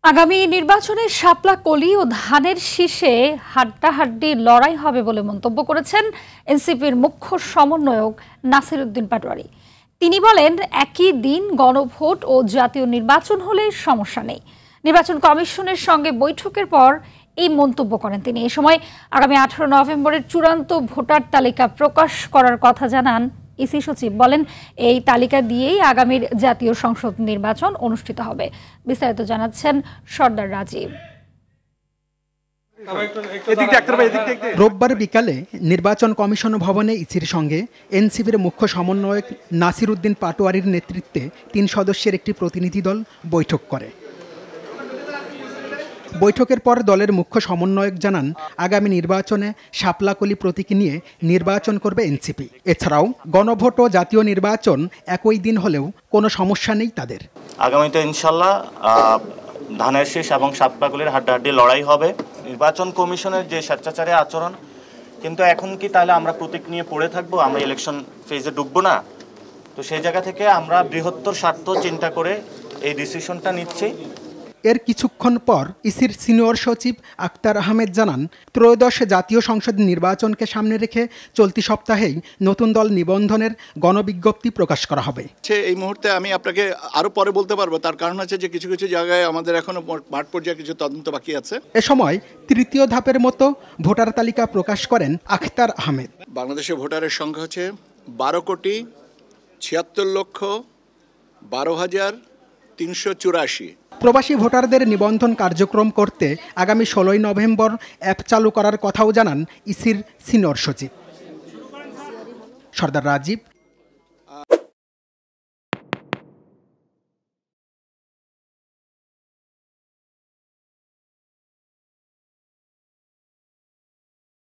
আগামী নির্বাচনে শাপলা কলি ও ধানের শীষে হাড্ডাহাড্ডি লড়াই হবে বলে মন্তব্য করেছেন এনসিপির মুখ্য সমন্বয়ক নাসির উদ্দিন পাটোয়ারি। তিনি বলেন, একই দিন গণভোট ও জাতীয় নির্বাচন হলে সমস্যা নেই। নির্বাচন কমিশনের সঙ্গে বৈঠকের পর এই মন্তব্য করেন তিনি। এ সময় আগামী 18 নভেম্বরের চূড়ান্ত ভোটার তালিকা প্রকাশ করার কথা জানান ইসি সচিব। বলেন, এই তালিকা দিয়েই আগামীর জাতীয় সংসদ নির্বাচন অনুষ্ঠিত হবে। বিস্তারিত জানাচ্ছেন সর্দার রাজীব। রোববার বিকালে নির্বাচন কমিশন ভবনে ইসির সঙ্গে এনসিপির মুখ্য সমন্বয়ক নাসির উদ্দিন পাটোয়ারির নেতৃত্বে 3 সদস্যের একটি প্রতিনিধি দল বৈঠক করে। বৈঠকের পর দলের মুখ্য সমন্বয়ক জানান, আগামী নির্বাচনে শাপলাকলি প্রতীক নিয়ে নির্বাচন করবে এনসিপি। এছাড়াও গণভোট ও জাতীয় নির্বাচন একই দিন হলেও কোনো সমস্যা নেই তাদের। আগামীতে ইনশাল্লাহ ধানের শীষ এবং শাপলাকলির হাড্ডাহাড্ডি লড়াই হবে। নির্বাচন কমিশনের যে স্বেচ্ছাচারী আচরণ, কিন্তু এখন কি তাহলে আমরা প্রতীক নিয়ে পড়ে থাকবো? আমরা ইলেকশন ফেজে ঢুকবো না? তো সেই জায়গা থেকে আমরা বৃহত্তর স্বার্থ চিন্তা করে এই ডিসিশনটা নিচ্ছি। এর কিছুক্ষণ পর ইসির সিনিয়র সচিব আক্তার আহমেদ জানান, ত্রয়োদশ জাতীয় সংসদ নির্বাচনকে সামনে রেখে চলতি সপ্তাহেই নতুন দল নিবন্ধনের গণবিজ্ঞপ্তি প্রকাশ করা হবে। এই মুহূর্তে আমি আপনাকে আরো পরে বলতে পারবো, তার কারণ হচ্ছে যে কিছু কিছু জায়গায় আমাদের এখনো মাঠ পর্যায়ে কিছু তদন্ত বাকি আছে। এ সময় তৃতীয় ধাপের মতো ভোটার তালিকা প্রকাশ করেন আক্তার আহমেদ। বাংলাদেশের ভোটারের সংখ্যা হচ্ছে 12,76,12,384। প্রবাসী ভোটারদের নিবন্ধন কার্যক্রম করতে আগামী 16 নভেম্বর অ্যাপ চালু করার কথাও জানান ইসির সিনিয়র সচিব। সর্দার রাজীব,